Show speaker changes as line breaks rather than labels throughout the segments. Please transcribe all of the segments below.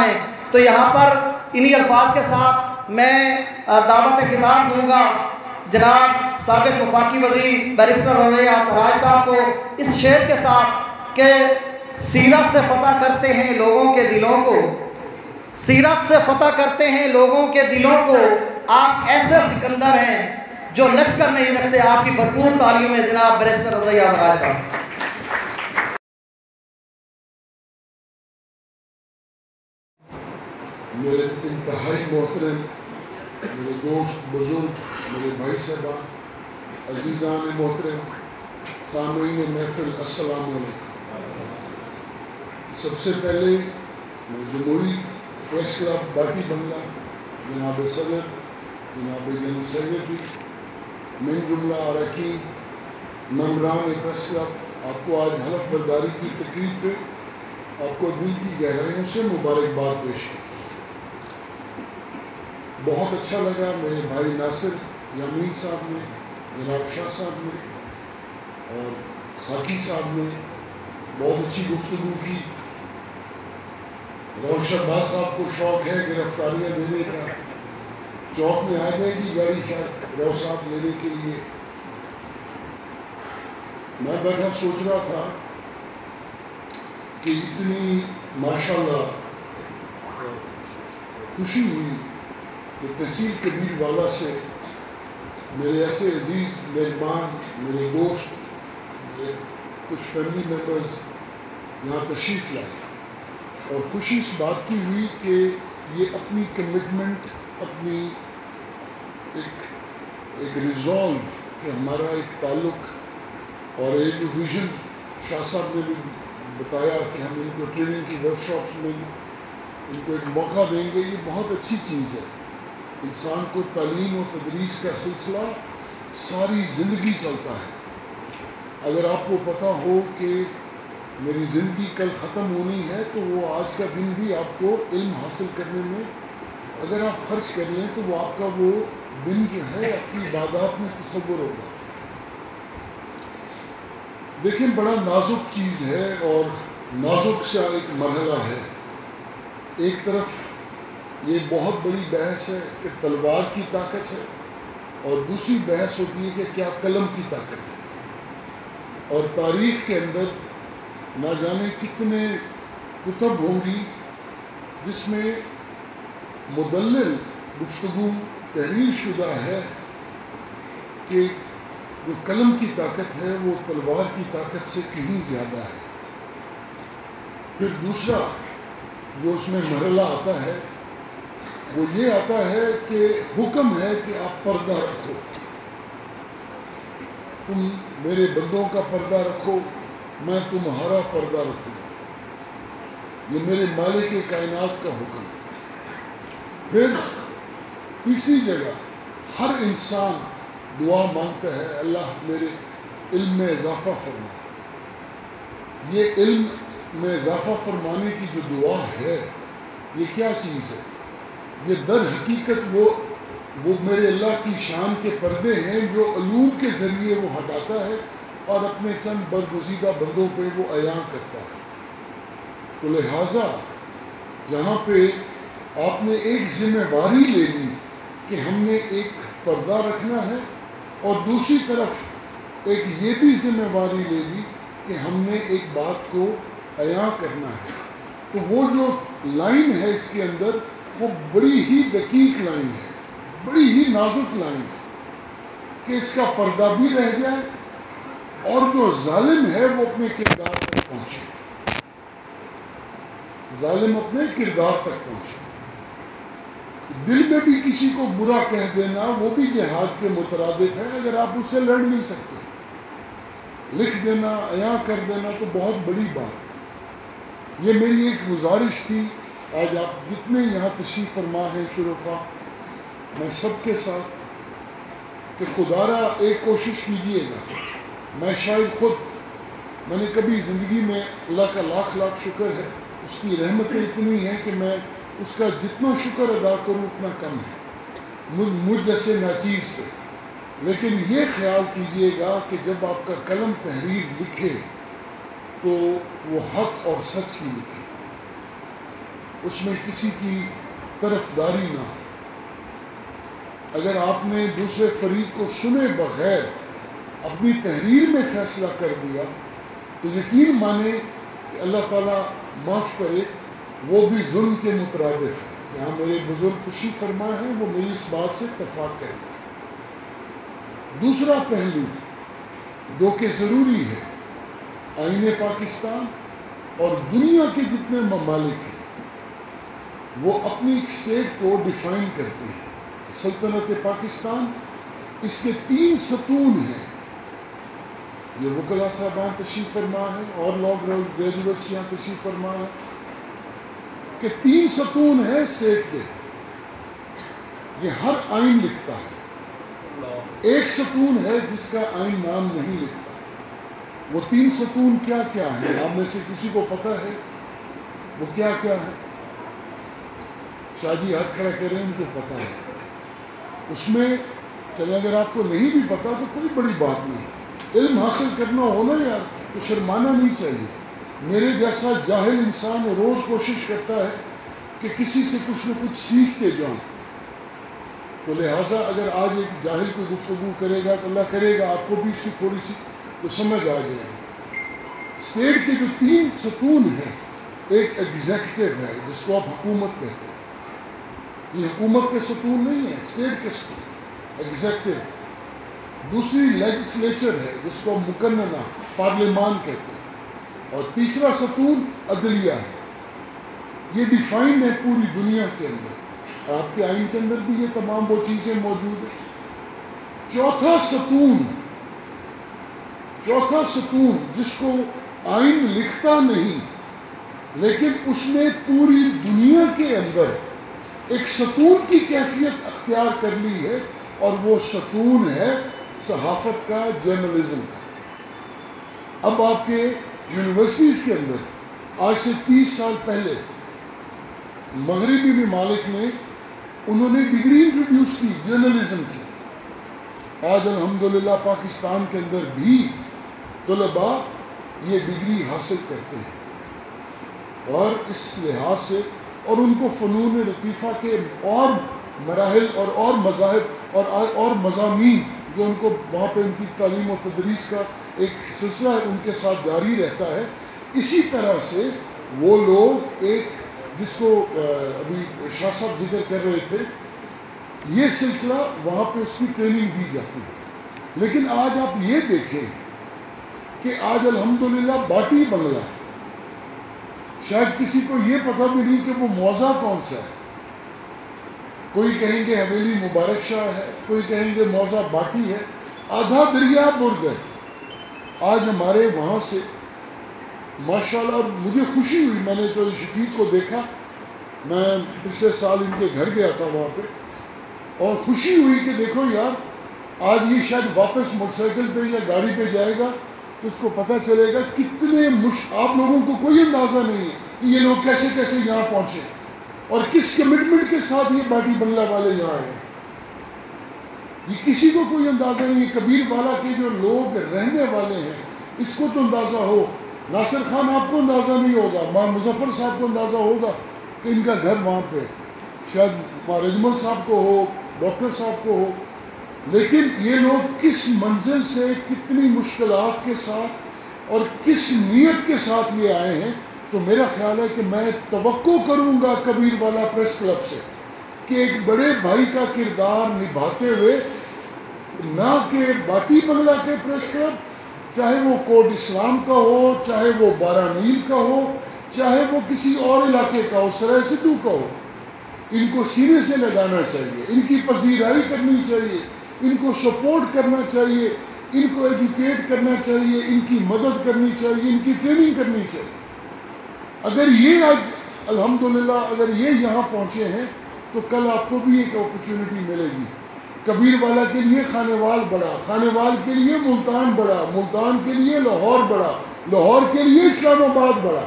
ہے۔ تو یہاں پر انہی الفاظ کے ساتھ میں دعوت خطاب دوں گا جناب سابق وفاقی وزیر بیرسٹر رضیات راج صاحب کو اس شعر کے ساتھ کہ سیرت سے فتح کرتے ہیں لوگوں کے دلوں کو، سیرت سے فتح کرتے ہیں لوگوں کے دلوں کو، آپ ایسے سکندر ہیں جو لشکر نہیں رکھتے۔ آپ کی بھرپور تعلیم ہے جناب بیرسٹر رضیات راج صاحب۔
میرے انتہائی محترم، میرے دوست بزرگ، میرے بھائی صاحبان، عزیزان محترم، سامعین محفل، السلام علیکم۔ سب سے پہلے میں جمہوری پریس کلب باٹی بنگلہ، جناب صدر، جناب جنرل سیکریٹری، من جملہ اراکین، ممبران پریس کلب، آپ کو آج حلف برداری کی تقریب پہ آپ کو دل کی گہرائیوں سے مبارکباد پیش کرتا ہوں۔ بہت اچھا لگا میرے بھائی ناصر یامین صاحب نے، جناب شاہ صاحب نے اور خاکی صاحب نے بہت اچھی گفتگو کی۔ روشن باز صاحب کو شوق ہے گرفتاریاں دینے کا، چوک میں آ جائے گی گاڑی شاید رو صاحب لینے کے لیے۔ میں بیٹھا سوچ رہا تھا کہ اتنی ماشاءاللہ خوشی ہوئی کہ تحصیل کبیر والا سے میرے ایسے عزیز مہربان، میرے دوست، میرے کچھ فیملی ممبرز یہاں تشریف لائے، اور خوشی اس بات کی ہوئی کہ یہ اپنی کمٹمنٹ، اپنی ایک ریزولو کہ ہمارا ایک تعلق اور ایک جو ویژن شاہ صاحب نے بھی بتایا کہ ہم ان کو ٹریننگ کی ورکشاپس میں ان کو ایک موقع دیں گے، یہ بہت اچھی چیز ہے۔ انسان کو تعلیم و تدریس کا سلسلہ ساری زندگی چلتا ہے۔ اگر آپ کو پتہ ہو کہ میری زندگی کل ختم ہونی ہے تو وہ آج کا دن بھی آپ کو علم حاصل کرنے میں اگر آپ خرچ کر لیں تو وہ آپ کا وہ دن جو ہے آپ کی عبادات میں تصور ہوگا۔ دیکھیں بڑا نازک چیز ہے اور نازک سا ایک مرحلہ ہے۔ ایک طرف یہ بہت بڑی بحث ہے کہ تلوار کی طاقت ہے، اور دوسری بحث ہوتی ہے کہ کیا قلم کی طاقت ہے۔ اور تاریخ کے اندر نہ جانے کتنے کتب ہوں گی جس میں مدلل گفتگو تحریر شدہ ہے کہ جو قلم کی طاقت ہے وہ تلوار کی طاقت سے کہیں زیادہ ہے۔ پھر دوسرا جو اس میں مرحلہ آتا ہے وہ یہ آتا ہے کہ حکم ہے کہ آپ پردہ رکھو، تم میرے بندوں کا پردہ رکھو، میں تمہارا پردہ رکھوں، یہ میرے مالک کائنات کا حکم۔ پھر تیسری جگہ ہر انسان دعا مانگتا ہے اللہ میرے علم میں اضافہ فرما۔ یہ علم میں اضافہ فرمانے کی جو دعا ہے یہ کیا چیز ہے؟ یہ در حقیقت وہ میرے اللہ کی شان کے پردے ہیں جو علوم کے ذریعے وہ ہٹاتا ہے اور اپنے چند برگزیدہ بندوں پہ وہ عیاں کرتا ہے۔ تو لہٰذا جہاں پہ آپ نے ایک ذمہ داری لے لی کہ ہم نے ایک پردہ رکھنا ہے، اور دوسری طرف ایک یہ بھی ذمہ داری لے لی کہ ہم نے ایک بات کو عیاں کرنا ہے، تو وہ جو لائن ہے اس کے اندر وہ بڑی ہی دقیق لائن ہے، بڑی ہی نازک لائن ہے کہ اس کا پردہ بھی رہ جائے اور جو ظالم ہے وہ اپنے کردار تک پہنچے، ظالم اپنے کردار تک پہنچے۔ دل میں بھی کسی کو برا کہہ دینا وہ بھی جہاد کے مترادف ہے، اگر آپ اسے لڑ نہیں سکتے، لکھ دینا، عیاں کر دینا تو بہت بڑی بات ہے۔ یہ میری ایک گزارش تھی، آج آپ جتنے یہاں تشریف فرما ہیں شرفا، میں سب کے ساتھ کہ خدا را ایک کوشش کیجئے گا۔ میں شاید میں نے کبھی زندگی میں اللہ کا لاکھ لاکھ شکر ہے، اس کی رحمتیں اتنی ہیں کہ میں اس کا جتنا شکر ادا کروں اتنا کم ہے مجھ جیسے ناچیز پہ۔ لیکن یہ خیال کیجئے گا کہ جب آپ کا قلم تحریر لکھے تو وہ حق اور سچ کی لکھے۔ اس میں کسی کی طرفداری نہ ہو. اگر آپ نے دوسرے فریق کو سنے بغیر اپنی تحریر میں فیصلہ کر دیا تو یقین مانے کہ اللہ تعالیٰ معاف کرے وہ بھی ظلم کے مترادف ہے. یہاں میرے بزرگ تشریف فرما ہیں، وہ میری اس بات سے اتفاق کریں. دوسرا پہلو جو کہ ضروری ہے، آئین پاکستان اور دنیا کے جتنے ممالک ہیں وہ اپنی ایک اسٹیٹ کو ڈیفائن کرتے ہیں. سلطنت پاکستان، اس کے 3 ستون ہیں. یہ وکلا صاحبان تشریف فرما ہے اور لا گریجویٹس یہاں تشریف فرما ہے کہ 3 ستون ہیں اسٹیٹ کے. یہ ہر آئین لکھتا ہے. ایک ستون ہے جس کا آئین نام نہیں لکھتا. وہ 3 ستون کیا کیا ہیں؟ آپ میں سے کسی کو پتہ ہے وہ کیا کیا ہے؟ شاہ جی ہاتھ کھڑا کریں، ان کو پتہ ہے. اس میں چلے اگر آپ کو نہیں بھی پتا تو کوئی بڑی بات نہیں. علم حاصل کرنا ہونا یار تو شرمانا نہیں چاہیے. میرے جیسا جاہل انسان روز کوشش کرتا ہے کہ کسی سے کچھ نہ کچھ سیکھ کے جاؤں. تو لہٰذا اگر آج ایک جاہل کو گفتگو کرے گا تو اللہ کرے گا آپ کو بھی اس کی تھوڑی سی تو سمجھ آ جائے گی. اسٹیٹ کے جو 3 ستون ہیں، ایک ایگزیکٹو ہے جس کو آپ حکومت کہتے ہیں. یہ حکومت کے ستون نہیں ہے، اسٹیٹ کے ستون ایگزیکٹو. دوسری لیجسلیچر ہے جس کو مقننہ پارلیمان کہتے ہیں. اور تیسرا ستون عدلیہ ہے. یہ ڈیفائنڈ ہے پوری دنیا کے اندر. آپ کے آئین کے اندر بھی یہ تمام وہ چیزیں موجود ہیں. چوتھا ستون جس کو آئین لکھتا نہیں لیکن اس نے پوری دنیا کے اندر ایک ستون کی کیفیت اختیار کر لی ہے، اور وہ ستون ہے صحافت کا، جرنلزم کا. اب آپ کے یونیورسٹیز کے اندر آج سے 30 سال پہلے مغربی ممالک نے انہوں نے ڈگری انٹروڈیوس کی جرنلزم کی. آج الحمدللہ پاکستان کے اندر بھی طلباء یہ ڈگری حاصل کرتے ہیں، اور اس لحاظ سے اور ان کو فنون لطیفہ کے اور مراحل اور مذاہب اور مضامین جو ان کو وہاں پہ ان کی تعلیم و تدریس کا ایک سلسلہ ہے ان کے ساتھ جاری رہتا ہے. اسی طرح سے وہ لوگ ایک جس کو ابھی شاہ صاحب ذکر کر رہے تھے، یہ سلسلہ وہاں پہ اس کی ٹریننگ دی جاتی ہے. لیکن آج آپ یہ دیکھیں کہ آج الحمدللہ باٹی بنگلہ، شاید کسی کو یہ پتہ بھی نہیں کہ وہ موضع کون سا ہے. کوئی کہیں گے حویلی مبارک شاہ ہے، کوئی کہیں گے موضع باٹی ہے. آدھا دریا بر گئے. آج ہمارے وہاں سے ماشاءاللہ، اور مجھے خوشی ہوئی، میں نے تو شفیق کو دیکھا، میں پچھلے سال ان کے گھر گیا تھا وہاں پہ، اور خوشی ہوئی کہ دیکھو یار آج یہ شاید واپس موٹر سائیکل پہ یا گاڑی پہ جائے گا تو اس کو پتہ چلے گا کتنے آپ لوگوں کو کوئی اندازہ نہیں ہے کہ یہ لوگ کیسے کیسے یہاں پہنچے اور کس کمٹمنٹ کے ساتھ یہ باٹی بنگلہ والے یہاں آئے. یہ کسی کو کوئی اندازہ نہیں ہے. کبیر والا کے جو لوگ رہنے والے ہیں اس کو تو اندازہ ہو. ناصر خان آپ کو اندازہ نہیں ہوگا، ماں مظفر صاحب کو اندازہ ہوگا کہ ان کا گھر وہاں پہ، شاید ماں رجمل صاحب کو ہو، ڈاکٹر صاحب کو ہو. لیکن یہ لوگ کس منزل سے کتنی مشکلات کے ساتھ اور کس نیت کے ساتھ یہ آئے ہیں. تو میرا خیال ہے کہ میں توقع کروں گا کبیر والا پریس کلب سے کہ ایک بڑے بھائی کا کردار نبھاتے ہوئے، نہ کہ باٹی بنگلہ کے پریس کلب، چاہے وہ کوٹ اسلام کا ہو، چاہے وہ بارانیل کا ہو، چاہے وہ کسی اور علاقے کا ہو، سرائے سدھو کا ہو، ان کو سینے سے لگانا چاہیے، ان کی پذیرائی کرنی چاہیے، ان کو سپورٹ کرنا چاہیے، ان کو ایجوکیٹ کرنا چاہیے، ان کی مدد کرنی چاہیے، ان کی ٹریننگ کرنی چاہیے. اگر یہ آج الحمدللہ اگر یہ یہاں پہنچے ہیں تو کل آپ کو بھی ایک اپرچونٹی ملے گی. کبیر والا کے لیے خانوال بڑا، خانوال کے لیے ملتان بڑا، ملتان کے لیے لاہور بڑا، لاہور کے لیے اسلام آباد بڑا.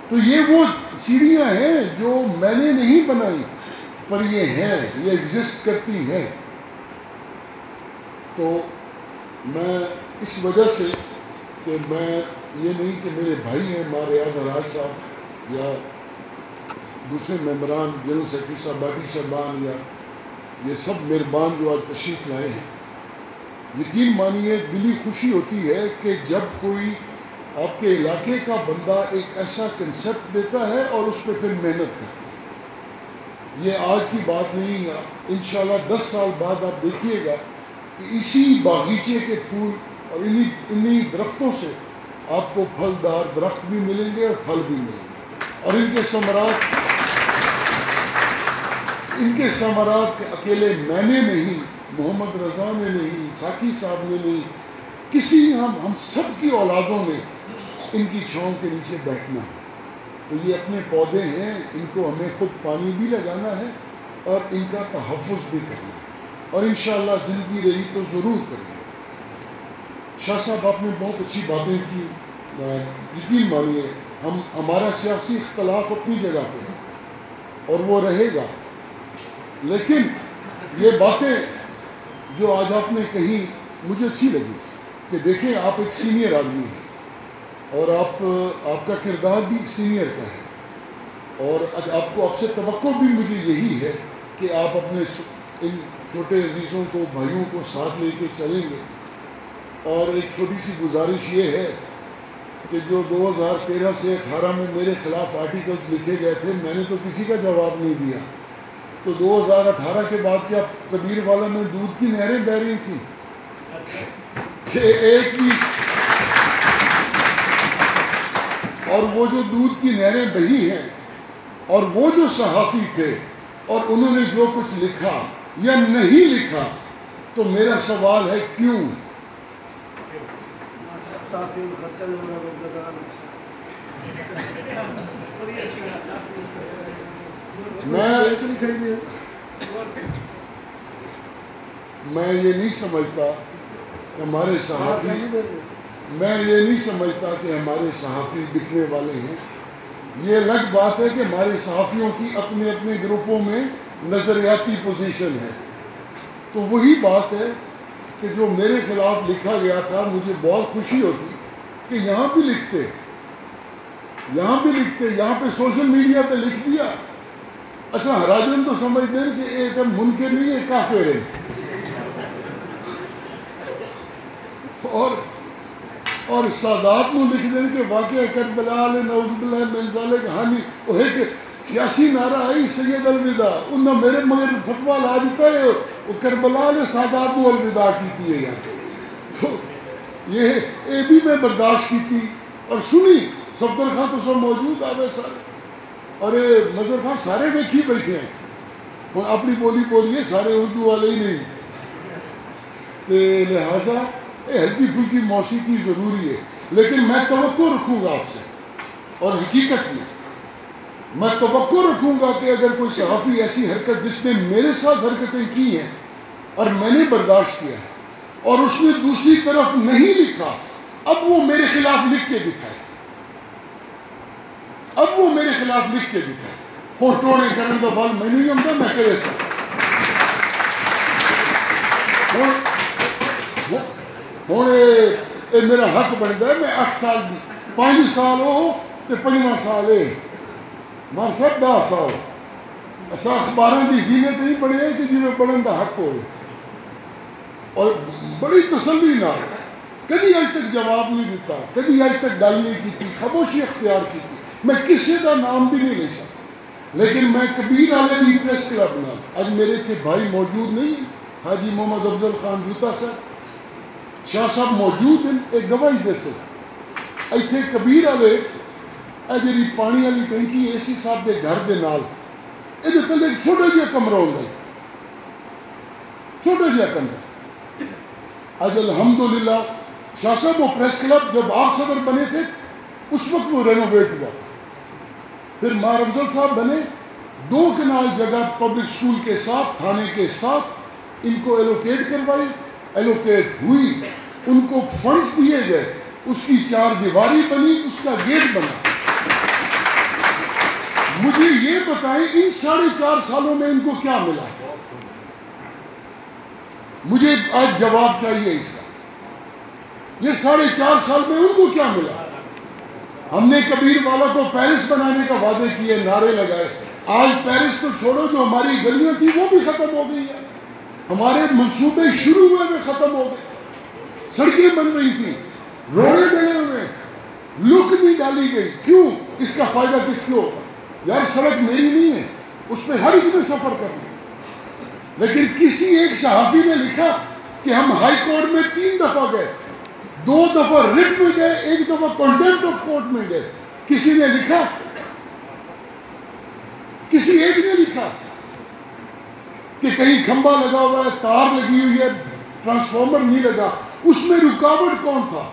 تو یہ وہ سیڑھیاں ہیں جو میں نے نہیں بنائی، پر یہ ہیں، یہ ایگزسٹ کرتی ہیں. تو میں اس وجہ سے کہ میں یہ نہیں کہ میرے بھائی ہیں ماں ریاض راج صاحب یا دوسرے ممبران جنرل سیکرٹری صاحب باٹی صاحبان یا یہ سب مہربان جو آج تشریف لائے ہیں، یقین مانیے دلی خوشی ہوتی ہے کہ جب کوئی آپ کے علاقے کا بندہ ایک ایسا کنسیپٹ دیتا ہے اور اس پہ پھر محنت کرتا ہے۔ یہ آج کی بات نہیں ہے، انشاءاللہ 10 سال بعد آپ دیکھیے گا کہ اسی باغیچے کے پھول اور انہی درختوں سے آپ کو پھلدار درخت بھی ملیں گے اور پھل بھی ملیں گے، اور ان کے ثمرات اکیلے میں نے نہیں، محمد رضا نے نہیں، ساقی صاحب نے نہیں، کسی ہم سب کی اولادوں نے ان کی چھاؤں کے نیچے بیٹھنا ہے۔ تو یہ اپنے پودے ہیں، ان کو ہمیں خود پانی بھی لگانا ہے اور ان کا تحفظ بھی کرنا ہے، اور انشاءاللہ زندگی رہی تو ضرور کریں گے۔ شاہ صاحب آپ نے بہت اچھی باتیں کی، یقین مانیے ہمارا سیاسی اختلاف اپنی جگہ پہ ہے اور وہ رہے گا، لیکن یہ باتیں جو آج آپ نے کہی مجھے اچھی لگی کہ دیکھیں آپ ایک سینئر آدمی ہیں اور آپ کا کردار بھی سینئر کا ہے، اور آپ سے توقع بھی مجھے یہی ہے کہ آپ اپنے ان چھوٹے عزیزوں کو، بھائیوں کو ساتھ لے کے چلیں گے۔ اور ایک چھوٹی سی گزارش یہ ہے کہ جو 2013 سے 18 میں میرے خلاف آرٹیکلز لکھے گئے تھے، میں نے تو کسی کا جواب نہیں دیا، تو 2018 کے بعد کیا کبیر والا میں دودھ کی نہریں بہہ رہی تھیں کہ ایک بھی، اور وہ جو دودھ کی نہریں بہی ہیں اور وہ جو صحافی تھے اور انہوں نے جو کچھ لکھا یا نہیں لکھا، تو میرا سوال ہے کیوں؟ میں یہ نہیں سمجھتا کہ ہمارے صحافی بکنے والے ہیں۔ یہ الگ بات ہے کہ ہمارے صحافیوں کی اپنے اپنے گروپوں میں نظریاتی پوزیشن ہے۔ تو وہی بات ہے کہ جو میرے خلاف لکھا گیا تھا، مجھے بہت خوشی ہوتی کہ یہاں بھی لکھتے، یہاں پہ سوشل میڈیا پہ لکھ دیا۔ اچھا ہراجن تو سمجھتے ہیں کہ ایک منکر نہیں ہے، کافر ہے، اور سادات نو لکھ دیں کہ واقعہ کربلا علیہ نعوذ باللہ من ذالک کہانی وہ ہے کہ سیاسی نعرہ ہے سید الوداع، انہوں نے میرے مگر فتویٰ لا دیتا ہے وہ کربلا علیہ سادات نو الوداع کیتی ہے یہاں۔ تو یہ بھی میں برداشت کی تھی اور سنی۔ صفدر خان تو سب موجود آوے سارے، اور مظہر خان سارے دیکھی بیٹھے ہیں، وہ اپنی بولیے سارے اردو والے ہی نہیں، لہٰذا ہلکی پھلکی موسیقی ضروری ہے، لیکن میں توقع رکھوں گا آپ سے، اور حقیقت میں توقع رکھوں گا کہ اگر کوئی صحافی ایسی حرکت جس نے میرے ساتھ حرکتیں کی ہیں اور میں نے برداشت کیا ہے اور اس نے دوسری طرف نہیں لکھا، اب وہ میرے خلاف لکھ کے دکھائے، وہ ٹوڑے کرنے کا بال میں نہیں ہوں گا، میں کرے سکتا ہوں۔ یہ میرا حق بنتا ہے، میں 8 سال 5 سال ہو تو 5واں سال ہے، مار صاحب 10 سال ایسا اخباراں کی زینت نہیں پڑے کہ جی میں پڑھن کا حق ہوئے، اور بڑی تسلی نہ کدی اج تک جواب نہیں دیتا، کدی اج تک گل نہیں کی، خاموشی اختیار کی، میں کسی کا نام بھی نہیں لے سکتا، لیکن میں کبیر عالمی پریس کلب نہ، آج میرے تھے بھائی موجود نہیں، حاجی محمد افضل خان جوتا صاحب، شاہ صاحب موجود ہیں، ایک گواہی دے سکتے، ایتھے کبیر والے جی پانی والی ٹینکی اے سی صاحب کے گھر کے نال یہ تھلے ایک چھوٹا جہا کمرہ ہوتا ہے، چھوٹا جہا کمرہ۔ آج الحمدللہ شاہ صاحب وہ پریس کلب جب آپ صدر بنے تھے اس وقت وہ رینوویٹ ہوا تھا، پھر مار افضل صاحب بنے، 2 کنال جگہ پبلک سکول کے ساتھ، تھانے کے ساتھ ان کو ایلوکیٹ کروائی، ایلوکیٹ ہوئی، ان کو فنڈز دیے گئے، اس کی 4 دیواری بنی، اس کا گیٹ بنا۔ مجھے یہ بتائیں ان 4.5 سالوں میں ان کو کیا ملا؟ مجھے آج جواب چاہیے اس کا، یہ 4.5 سال میں ان کو کیا ملا؟ ہم نے کبیر والا کو پیرس بنانے کا وعدے کیے، نعرے لگائے، آج پیرس تو چھوڑو، جو ہماری گلیاں تھیں وہ بھی ختم ہو گئی ہیں، ہمارے منصوبے شروع ہوئے میں ختم ہو گئے، سڑکیں بن رہی تھیں، روڈیں ڈلے ہوئے، لک نہیں ڈالی گئی، کیوں؟ اس کا فائدہ کس کو ہوگا؟ یار سڑک میری نہیں ہے، اس پہ ہر ایک نے سفر کرنا، لیکن کسی ایک صحافی نے لکھا کہ ہم ہائی کورٹ میں 3 دفعہ گئے، 2 دفعہ رٹ میں گئے، 1 دفعہ کنٹمپٹ آف کورٹ میں گئے، کسی نے لکھا، کسی ایک نے لکھا کہ کہیں کھمبا لگا ہوا ہے، تار لگی ہوئی ہے، ٹرانسفارمر نہیں لگا، اس میں رکاوٹ کون تھا؟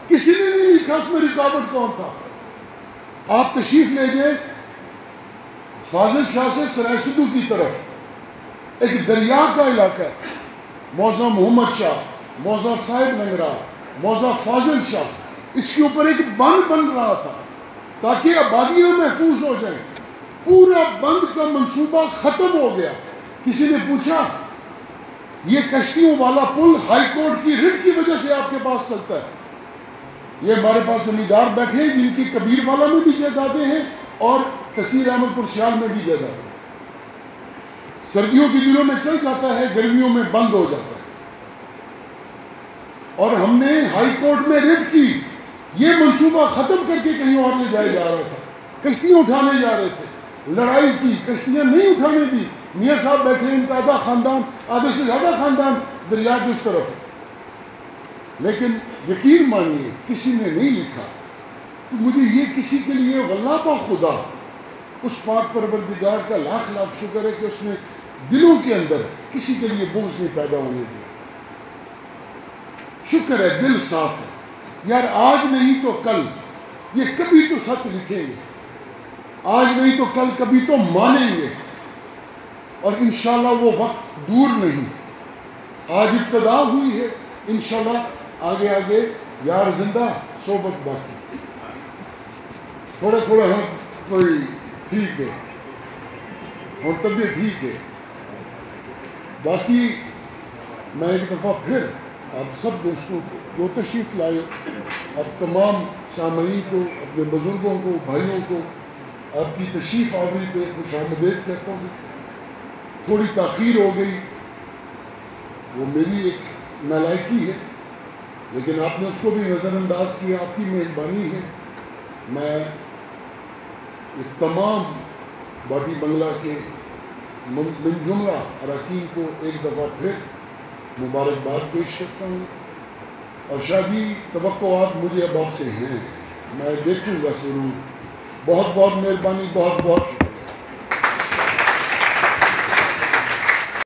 کسی نے نہیں لکھا اس میں رکاوٹ کون تھا۔ آپ تشریف لے جائیں فاضل شاہ سے سرائے سدو کی طرف، ایک دریا کا علاقہ ہے، موضع محمد شاہ، موضع صاحب ننگرا، موضع فاضل شاہ، اس کے اوپر ایک بند بن رہا تھا تاکہ آبادیاں محفوظ ہو جائیں، پورا بند کا منصوبہ ختم ہو گیا۔ کسی نے پوچھا یہ کشتیوں والا پل ہائی کورٹ کی رٹ کی وجہ سے آپ کے پاس چلتا ہے؟ یہ ہمارے پاس زمیندار بیٹھے ہیں جن کی کبیر والا میں بھی جائیدادیں ہیں اور تحصیل احمد پور سیال میں بھی جائیدادیں، سردیوں کے دنوں میں چل جاتا ہے، گرمیوں میں بند ہو جاتا ہے، اور ہم نے ہائی کورٹ میں رٹ کی، یہ منصوبہ ختم کر کے کہیں اور لے جایا جا رہا تھا، کشتیاں اٹھانے جا رہے تھے، لڑائی کی، کشتیاں نہیں اٹھانے دی، میاں صاحب بیٹھے ہیں، ان کا آدھا خاندان، آدھے سے زیادہ خاندان دریا کی اس طرف ہے، لیکن یقین مانیے کسی نے نہیں لکھا۔ تو مجھے یہ کسی کے لیے واللہ با خدا اس پاک پروردگار کا لاکھ لاکھ شکر ہے کہ اس نے دلوں کے اندر کسی کے لیے بغض نہیں پیدا ہونے دیا، شکر ہے دل صاف ہے۔ یار آج نہیں تو کل یہ کبھی تو سچ لکھیں گے، آج نہیں تو کل کبھی تو مانیں گے، اور انشاءاللہ وہ وقت دور نہیں، آج ابتدا ہوئی ہے، انشاءاللہ آگے آگے یار زندہ صحبت باقی، تھوڑا تھوڑا ہم کوئی ٹھیک ہے اور طبیعت ٹھیک ہے، باقی میں ایک دفعہ پھر آپ سب دوستوں کو جو تشریف لائے، اب تمام سامعین کو، اپنے بزرگوں کو، بھائیوں کو آپ کی تشریف آوری پہ خوش آمدید کہتا ہوں۔ تھوڑی تاخیر ہو گئی، وہ میری ایک نالائکی ہے، لیکن آپ نے اس کو بھی نظر انداز کیا، آپ کی مہربانی ہے۔ میں تمام باٹی بنگلہ کے من جملہ اراکین کو ایک دفعہ پھر مبارکباد پیش کرتا ہوں، اور شادی توقعات مجھے اب آپ سے ہیں، میں دیکھوں گا ضرور۔ بہت بہت مہربانی، بہت بہت